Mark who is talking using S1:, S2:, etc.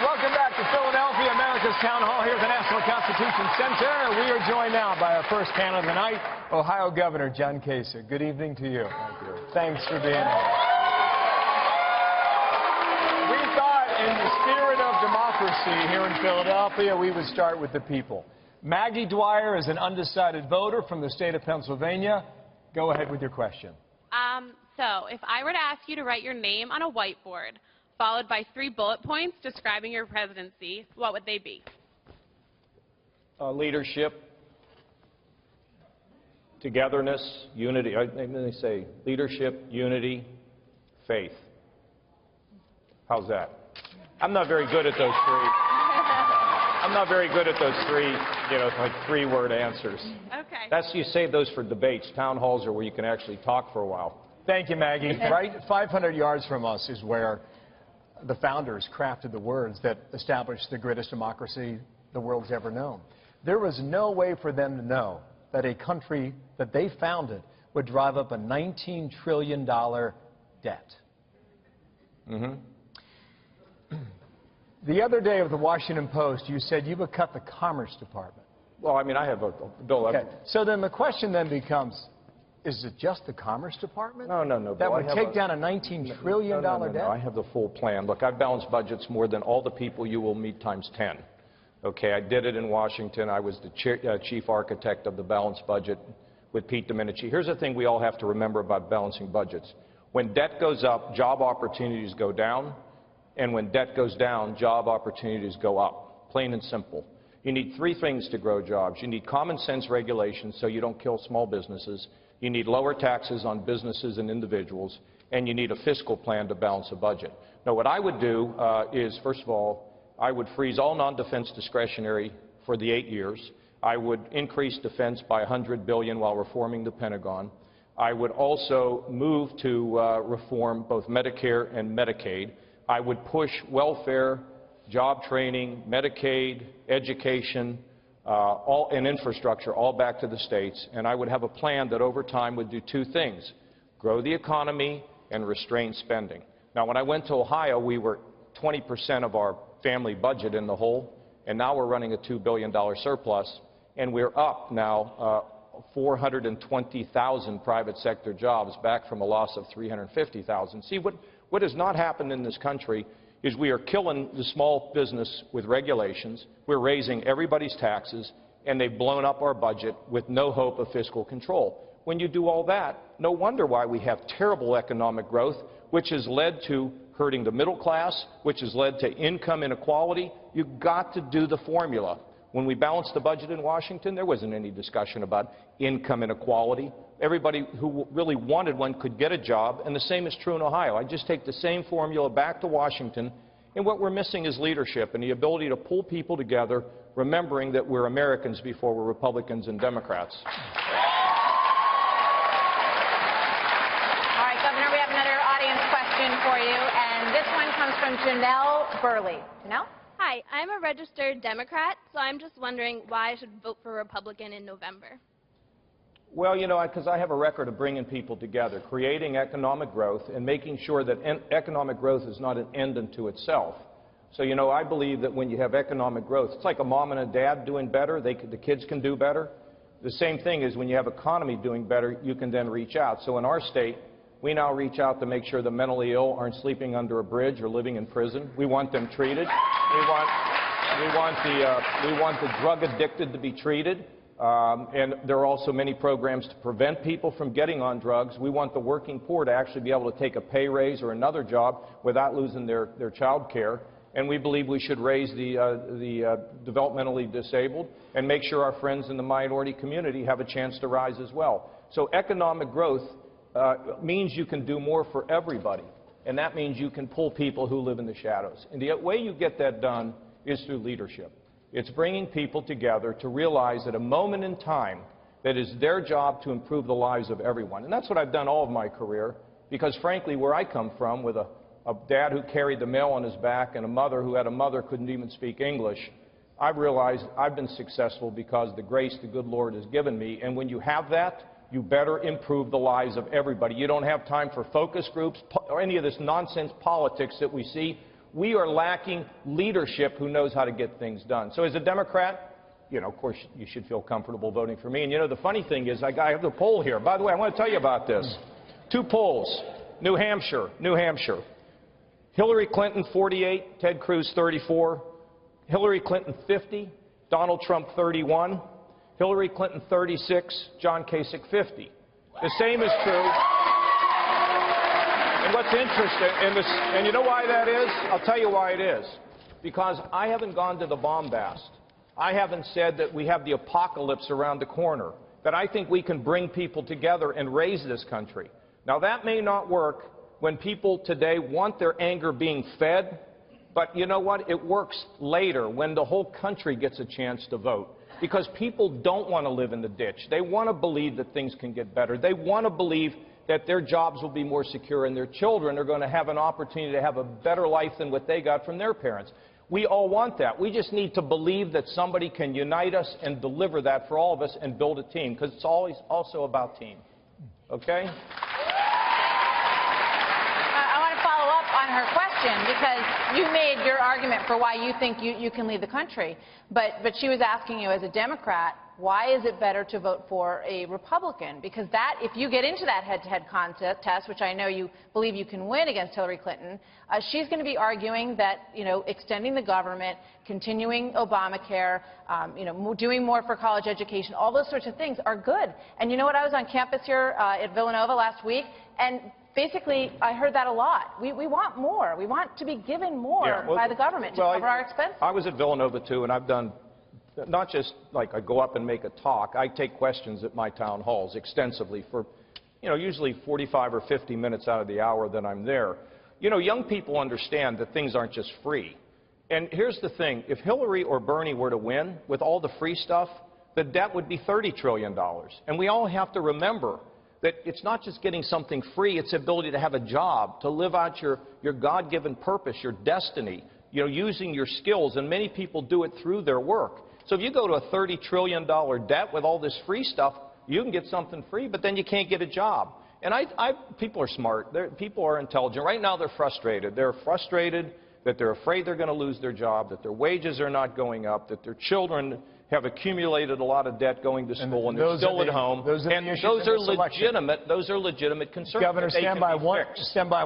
S1: Welcome back to Philadelphia, America's Town Hall here at the National Constitution Center. We are joined now by our first panel of the night, Ohio Governor John Kasich. Good evening to you. Thank you. Thanks for being here. We thought in the spirit of democracy here in Philadelphia, we would start with the people. Maggie Dwyer is an undecided voter from the state of Pennsylvania. Go ahead with your question.
S2: So if I were to ask you to write your name on a whiteboard, followed by 3 bullet points describing your presidency, what would they be?
S3: Leadership, togetherness, unity. Let me say leadership, unity, faith. How's that? I'm not very good at those three. I'm not very good at those three, like 3-word answers.
S2: Okay.
S3: You save those for debates. Town halls are where you can actually talk for a while.
S1: Thank you, Maggie. Right 500 yards from us is where the founders crafted the words that established the greatest democracy the world's ever known. There was no way for them to know that a country that they founded would drive up a $19 trillion debt. The other day of the Washington Post, you said you would cut the Commerce Department.
S3: Well, I mean, I have a bill.
S1: Okay. So then the question then becomes, is it just the Commerce Department?
S3: No.
S1: That would take down a $19 trillion debt?
S3: No, I have the full plan. Look, I've balanced budgets more than all the people you will meet times 10. Okay, I did it in Washington. I was the chief architect of the balanced budget with Pete Domenici. Here's the thing we all have to remember about balancing budgets. When debt goes up, job opportunities go down. And when debt goes down, job opportunities go up. Plain and simple. You need 3 things to grow jobs. You need common sense regulations so you don't kill small businesses. You need lower taxes on businesses and individuals, and you need a fiscal plan to balance a budget. Now, what I would do is, first of all, I would freeze all non-defense discretionary for the 8 years. I would increase defense by $100 billion while reforming the Pentagon. I would also move to reform both Medicare and Medicaid. I would push welfare, job training, Medicaid, education, and infrastructure all back to the states, and I would have a plan that over time would do 2 things: grow the economy and restrain spending. Now, when I went to Ohio, we were 20% of our family budget in the hole, and now we're running a $2 billion surplus, and we're up now 420,000 private sector jobs back from a loss of 350,000. See, what has not happened in this country is we are killing the small business with regulations, we're raising everybody's taxes, and they've blown up our budget with no hope of fiscal control. When you do all that, no wonder why we have terrible economic growth, which has led to hurting the middle class, which has led to income inequality. You've got to do the formula. When we balanced the budget in Washington, there wasn't any discussion about income inequality. Everybody who really wanted one could get a job, and the same is true in Ohio. I just take the same formula back to Washington, and what we're missing is leadership and the ability to pull people together, remembering that we're Americans before we're Republicans and Democrats.
S4: All right, Governor, we have another audience question for you, and this one comes from Janelle Burley. Janelle?
S5: Hi, I'm a registered Democrat, so I'm just wondering why I should vote for Republican in November.
S3: Well, because I have a record of bringing people together, creating economic growth, and making sure that economic growth is not an end unto itself. So, I believe that when you have economic growth, it's like a mom and a dad doing better, the kids can do better. The same thing is when you have economy doing better, you can then reach out. So in our state, we now reach out to make sure the mentally ill aren't sleeping under a bridge or living in prison. We want them treated. We want the drug addicted to be treated. And there are also many programs to prevent people from getting on drugs. We want the working poor to actually be able to take a pay raise or another job without losing their child care. And we believe we should raise the developmentally disabled and make sure our friends in the minority community have a chance to rise as well. So economic growth means you can do more for everybody, and that means you can pull people who live in the shadows. And the way you get that done is through leadership. It's bringing people together to realize at a moment in time that it's their job to improve the lives of everyone. And that's what I've done all of my career, because frankly, where I come from, with a dad who carried the mail on his back and a mother who had a mother who couldn't even speak English, I've realized I've been successful because the grace the good Lord has given me. And when you have that, you better improve the lives of everybody. You don't have time for focus groups or any of this nonsense politics that we see. We are lacking leadership who knows how to get things done. So as a Democrat, you know, of course, you should feel comfortable voting for me. And, you know, the funny thing is I have the poll here. By the way, I want to tell you about this. 2 polls. New Hampshire. Hillary Clinton, 48. Ted Cruz, 34. Hillary Clinton, 50. Donald Trump, 31. Hillary Clinton, 36. John Kasich, 50. The same is true. And what's interesting, and you know why that is? I'll tell you why it is. Because I haven't gone to the bombast. I haven't said that we have the apocalypse around the corner, that I think we can bring people together and raise this country. Now, that may not work when people today want their anger being fed, but you know what? It works later when the whole country gets a chance to vote. Because people don't want to live in the ditch. They want to believe that things can get better. They want to believe that their jobs will be more secure and their children are going to have an opportunity to have a better life than what they got from their parents. We all want that. We just need to believe that somebody can unite us and deliver that for all of us and build a team, because it's always also about team. Okay?
S4: I want to follow up on her question, because you made your argument for why you think you can lead the country. But she was asking you, as a Democrat, why is it better to vote for a Republican? Because that, if you get into that head-to-head contest, which I know you believe you can win against Hillary Clinton, she's going to be arguing that, you know, extending the government, continuing Obamacare, you know, doing more for college education, all those sorts of things are good. And you know what? I was on campus here at Villanova last week, and basically, I heard that a lot. We want more. We want to be given more by the government to cover our expenses.
S3: I was at Villanova, too, and I've done not just like I go up and make a talk. I take questions at my town halls extensively for, you know, usually 45 or 50 minutes out of the hour that I'm there. You know, young people understand that things aren't just free. And here's the thing. If Hillary or Bernie were to win with all the free stuff, the debt would be $30 trillion. And we all have to remember that it's not just getting something free, it's the ability to have a job, to live out your God-given purpose, your destiny, you know, using your skills. And many people do it through their work. So if you go to a $30 trillion debt with all this free stuff, you can get something free, but then you can't get a job. And people are smart. People are intelligent. Right now they're frustrated. They're frustrated that they're afraid they're going to lose their job, that their wages are not going up, that their children have accumulated a lot of debt going to school, and they're still at home.
S1: Those are legitimate concerns.
S3: Governor, stand by.